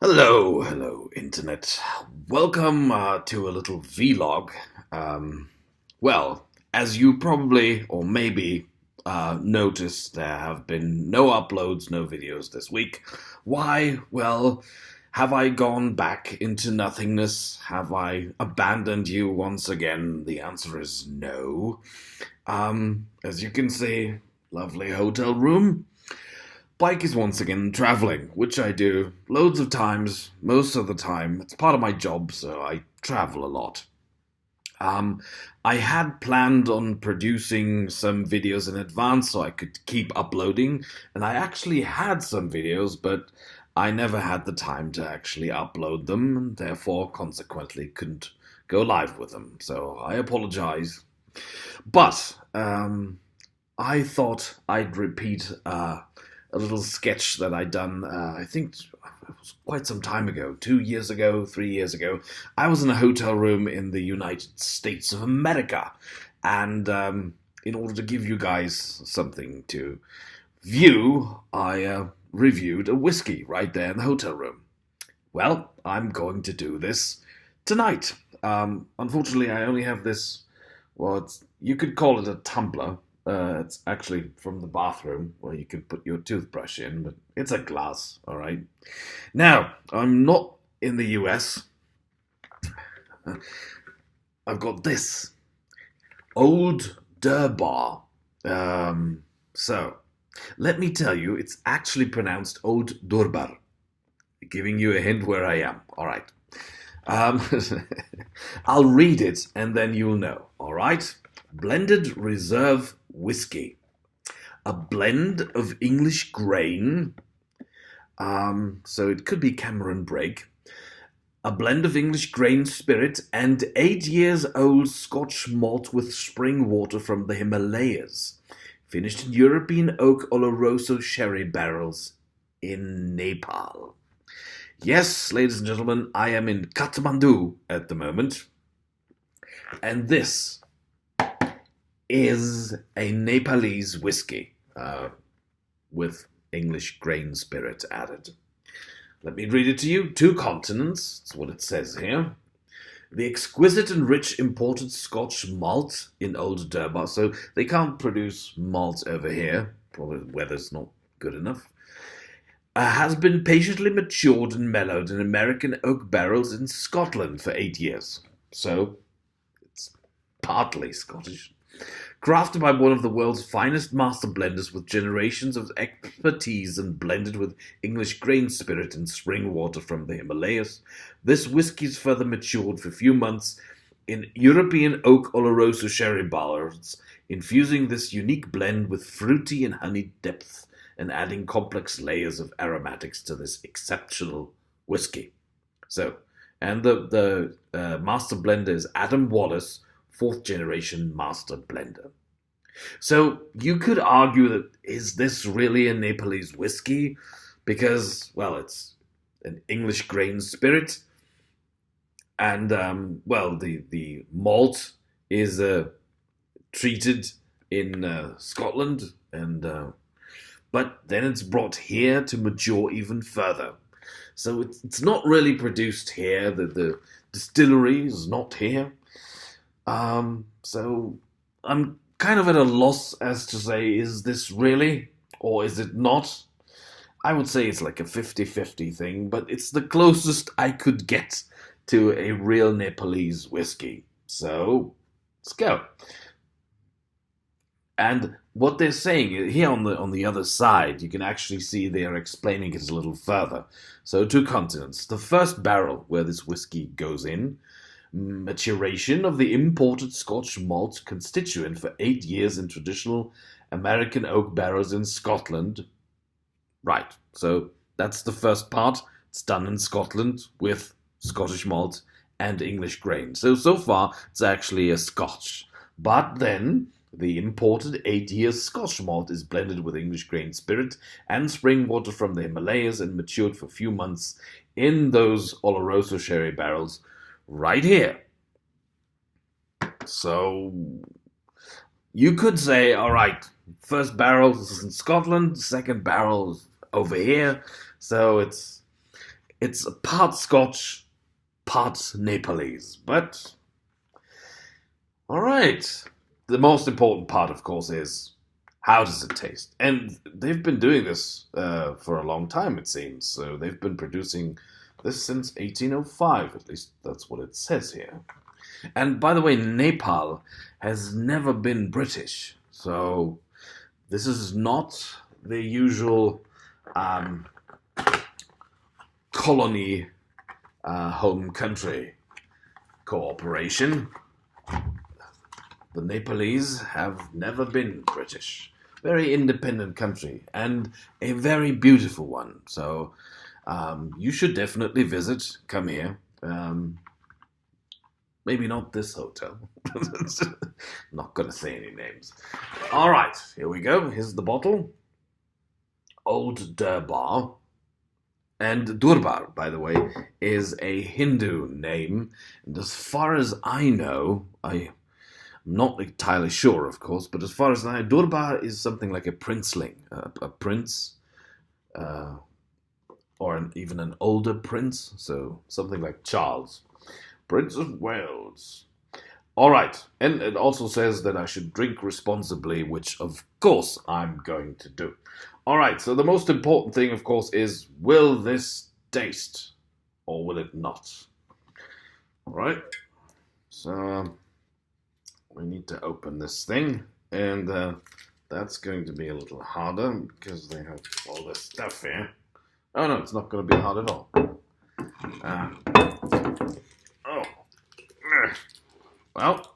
Hello, Internet. Welcome to a little vlog. Well, as you probably or maybe noticed, there have been no uploads, no videos this week. Why? Well, have I gone back into nothingness? Have I abandoned you once again? The answer is no. As you can see, lovely hotel room. Bike is once again traveling, which I do loads of times, most of the time. It's part of my job, so I travel a lot. Um, I had planned on producing some videos in advance so I could keep uploading, and I actually had some videos, but I never had the time to actually upload them, and therefore, consequently, couldn't go live with them. So I apologize. But I thought I'd repeat a little sketch that I'd done, I think it was quite some time ago, 2 years ago, 3 years ago. I was in a hotel room in the United States of America, and in order to give you guys something to view, I reviewed a whiskey right there in the hotel room. Well, I'm going to do this tonight. Unfortunately, I only have this, well, you could call it a tumbler. It's actually from the bathroom where you can put your toothbrush in, but it's a glass, all right? Now, I'm not in the US. I've got this Old Durbar. So, let me tell you, it's actually pronounced Old Durbar, giving you a hint where I am, all right? Um, I'll read it and then you'll know, all right? Blended Reserve Whiskey. A blend of English grain, so it could be Cameron Brake. A blend of English grain spirit and 8 years old Scotch malt with spring water from the Himalayas. Finished in European oak Oloroso sherry barrels in Nepal. Yes, ladies and gentlemen, I am in Kathmandu at the moment. And this is a Nepalese whiskey with English grain spirit added. Let me read it to you. 2 continents, that's what it says here. The exquisite and rich imported Scotch malt in Old Durbar. So they can't produce malt over here. Probably the weather's not good enough. Has been patiently matured and mellowed in American oak barrels in Scotland for 8 years. So it's partly Scottish. Crafted by one of the world's finest master blenders with generations of expertise and blended with English grain spirit and spring water from the Himalayas, this whiskey is further matured for a few months in European oak Oloroso sherry barrels, infusing this unique blend with fruity and honeyed depth and adding complex layers of aromatics to this exceptional whiskey. So, and the master blender is Adam Wallace, 4th generation master blender. So you could argue that, is this really a Nepalese whiskey? Because, well, it's an English grain spirit, and well, the malt is treated in Scotland, and but then it's brought here to mature even further. So it's not really produced here. The distillery is not here. So I'm kind of at a loss as to say, is this really or is it not? I would say it's like a 50-50 thing, but it's the closest I could get to a real Nepalese whiskey. So let's go. And what they're saying here on the other side, you can actually see they are explaining it a little further. So 2 continents. The first barrel where this whiskey goes in, maturation of the imported Scotch malt constituent for 8 years in traditional American oak barrels in Scotland. Right, so that's the first part. It's done in Scotland with Scottish malt and English grain. So far, it's actually a Scotch. But then, the imported 8 years Scotch malt is blended with English grain spirit and spring water from the Himalayas and matured for a few months in those Oloroso sherry barrels right here. So you could say, all right, first barrel is in Scotland, second barrel is over here. So It's part Scotch, part Nepalese. But, all right. The most important part, of course, is how does it taste? And they've been doing this for a long time, it seems. So they've been producing this since 1805. At least that's what it says here. And by the way, Nepal has never been British. So this is not the usual colony home country cooperation. The Nepalese have never been British. Very independent country and a very beautiful one. So you should definitely visit. Come here. Maybe not this hotel. Not going to say any names. All right, here we go. Here's the bottle. Old Durbar. And Durbar, by the way, is a Hindu name. And as far as I know, I'm not entirely sure, of course, but as far as I know, Durbar is something like a princeling, a prince, or even an older prince, so something like Charles, Prince of Wales. All right, and it also says that I should drink responsibly, which of course I'm going to do. All right, so the most important thing, of course, is will this taste or will it not? All right, so we need to open this thing, and that's going to be a little harder because they have all this stuff here. Oh no, it's not going to be hard at all. Well,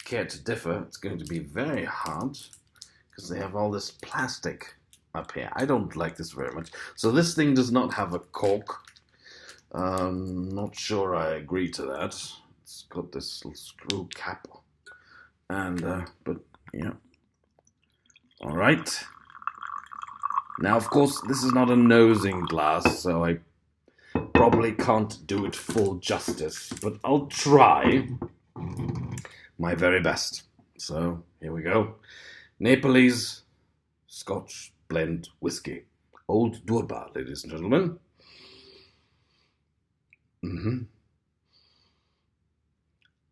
care to differ, it's going to be very hard because they have all this plastic up here. I don't like this very much. So this thing does not have a cork. Not sure I agree to that. It's got this little screw cap. And, but, yeah. All right. Now, of course, this is not a nosing glass, so I probably can't do it full justice, but I'll try my very best. So, here we go. Nepalese Scotch blend whiskey. Old Durbar, ladies and gentlemen.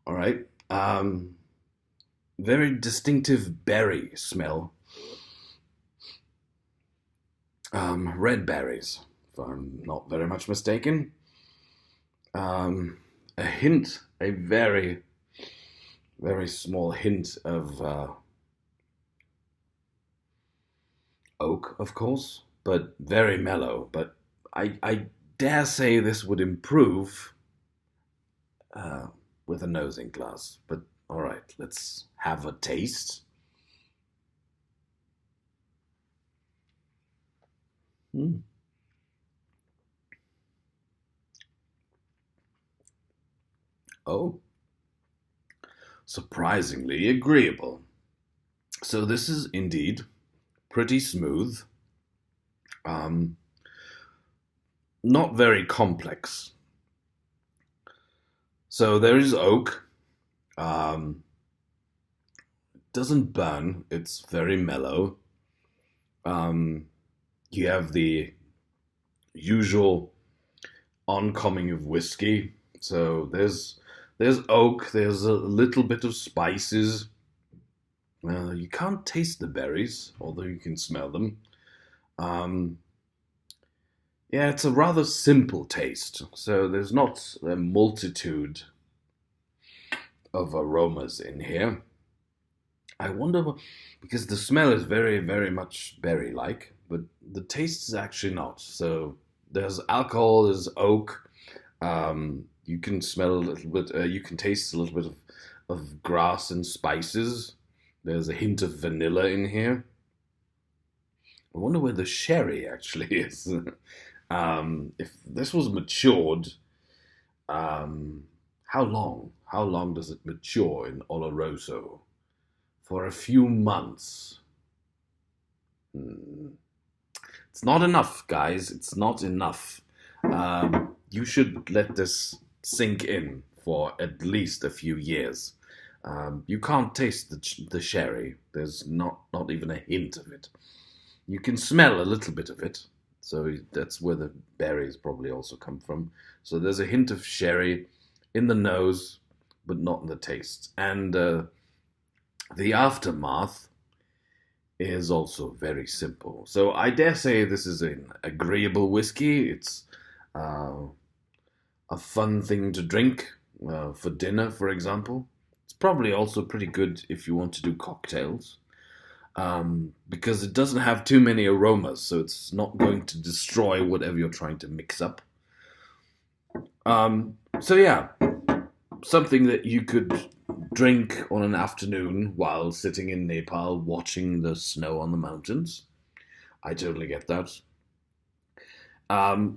All right. Very distinctive berry smell. Red berries, if I'm not very much mistaken. A hint, a very, very small hint of oak, of course, but very mellow. But I dare say this would improve with a nosing glass. But all right, let's have a taste. Oh, surprisingly agreeable. So this is indeed pretty smooth. Not very complex. So there is oak. Doesn't burn. It's very mellow. You have the usual oncoming of whiskey. So there's oak. There's a little bit of spices. You can't taste the berries, although you can smell them. Yeah, it's a rather simple taste. So there's not a multitude of aromas in here. I wonder, because the smell is very, very much berry-like, but the taste is actually not. So there's alcohol, there's oak. You can smell a little bit, you can taste a little bit of grass and spices. There's a hint of vanilla in here. I wonder where the sherry actually is. If this was matured, how long? How long does it mature in Oloroso? For a few months. It's not enough, guys. It's not enough. You should let this sink in for at least a few years. You can't taste the sherry. There's not even a hint of it. You can smell a little bit of it, So that's where the berries probably also come from. So there's a hint of sherry in the nose, but not in the taste. And the aftermath is also very simple. So I dare say this is an agreeable whiskey. It's uh, a fun thing to drink for dinner, for example. It's probably also pretty good if you want to do cocktails. Because it doesn't have too many aromas, so it's not going to destroy whatever you're trying to mix up. So yeah, something that you could drink on an afternoon while sitting in Nepal watching the snow on the mountains. I totally get that.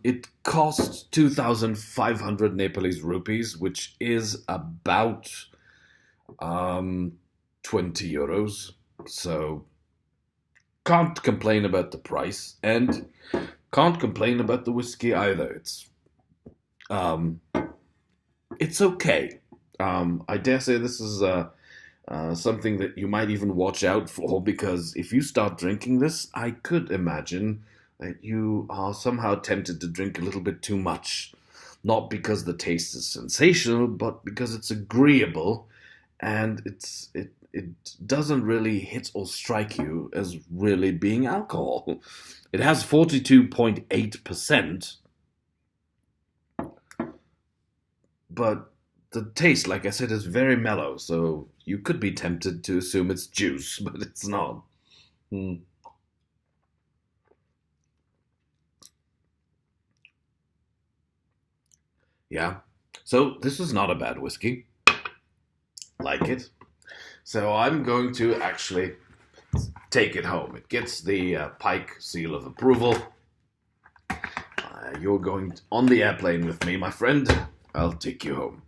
It cost 2,500 Nepalese rupees, which is about 20 euros. So can't complain about the price, and can't complain about the whiskey either. Um, it's okay. I dare say this is something that you might even watch out for, because if you start drinking this, I could imagine that you are somehow tempted to drink a little bit too much. Not because the taste is sensational, but because it's agreeable, and it doesn't really hit or strike you as really being alcohol. It has 42.8%, but the taste, like I said, is very mellow, so you could be tempted to assume it's juice, but it's not. Hmm. Yeah. So this is not a bad whiskey. Like it. So I'm going to actually take it home. It gets the Pike seal of approval. You're going on the airplane with me, my friend. I'll take you home.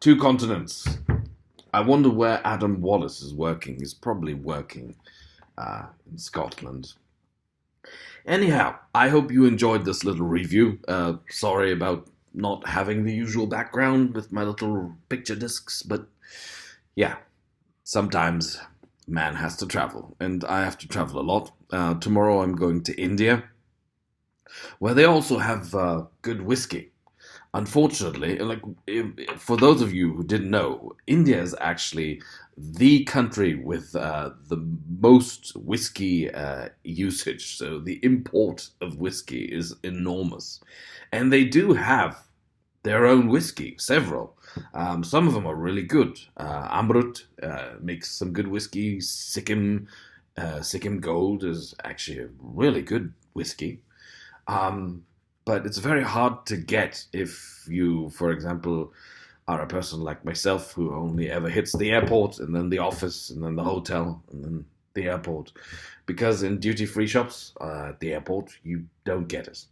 2 continents. I wonder where Adam Wallace is working. He's probably working in Scotland. Anyhow, I hope you enjoyed this little review. Sorry about not having the usual background with my little picture discs, but yeah, sometimes man has to travel, and I have to travel a lot. Tomorrow I'm going to India, where they also have good whiskey. Unfortunately, like for those of you who didn't know, India is actually the country with the most whiskey usage. So the import of whiskey is enormous, and they do have their own whiskey, several. Some of them are really good. Amrut makes some good whiskey. Sikkim Gold is actually a really good whiskey. Um, but it's very hard to get if you, for example, are a person like myself who only ever hits the airport and then the office and then the hotel and then the airport. Because in duty free shops at the airport, you don't get it.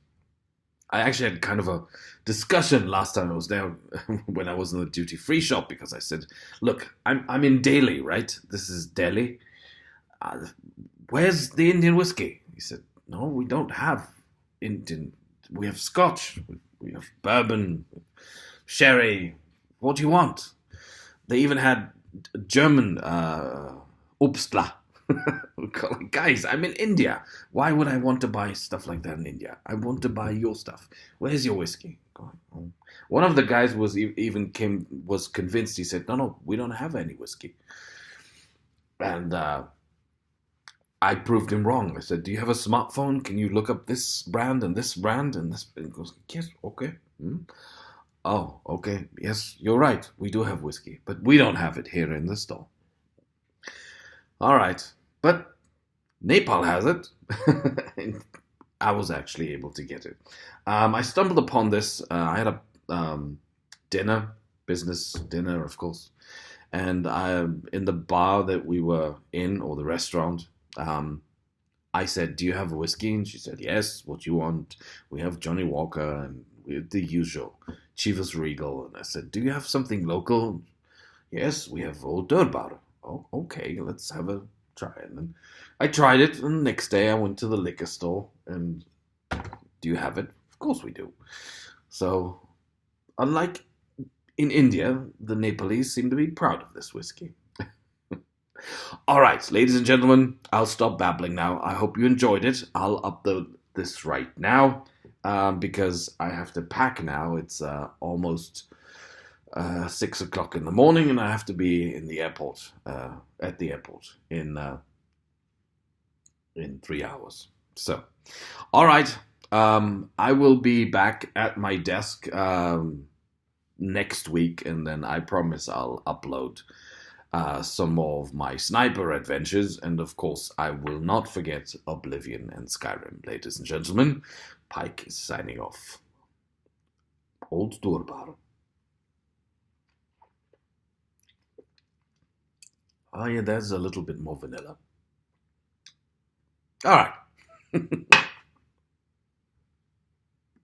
I actually had kind of a discussion last time I was there when I was in the duty free shop, because I said, "Look, I'm in Delhi, right? This is Delhi. Uh, where's the Indian whiskey?" He said, "No, we don't have Indian. We have Scotch. We have bourbon, sherry. What do you want?" They even had German Obstler. Guys, I'm in India. Why would I want to buy stuff like that in India? I want to buy your stuff. Where's your whiskey? One of the guys was convinced. He said, "No, we don't have any whiskey." And I proved him wrong. I said, "Do you have a smartphone? Can you look up this brand and this brand and this?" And he goes, "Yes, okay." Hmm. Oh, okay. Yes, you're right. We do have whiskey, but we don't have it here in the store. All right. But Nepal has it. And I was actually able to get it. I stumbled upon this. I had a dinner, business dinner, of course. And in the bar that we were in, or the restaurant, I said, "Do you have a whiskey?" And she said, "Yes, what you want? We have Johnny Walker and the usual, Chivas Regal." And I said, "Do you have something local?" "Yes, we have Old Durbar." "Oh, okay, let's have a try." And then I tried it, and the next day I went to the liquor store and, "Do you have it?" "Of course we do." So, unlike in India, the Nepalese seem to be proud of this whiskey. All right, ladies and gentlemen, I'll stop babbling now. I hope you enjoyed it. I'll upload this right now because I have to pack now. It's almost 6 o'clock in the morning, and I have to be in the airport at the airport in 3 hours. So, all right. I will be back at my desk next week, and then I promise I'll upload some more of my sniper adventures, and of course, I will not forget Oblivion and Skyrim, ladies and gentlemen. Pike is signing off. Old Durbar. Oh, yeah, there's a little bit more vanilla. All right.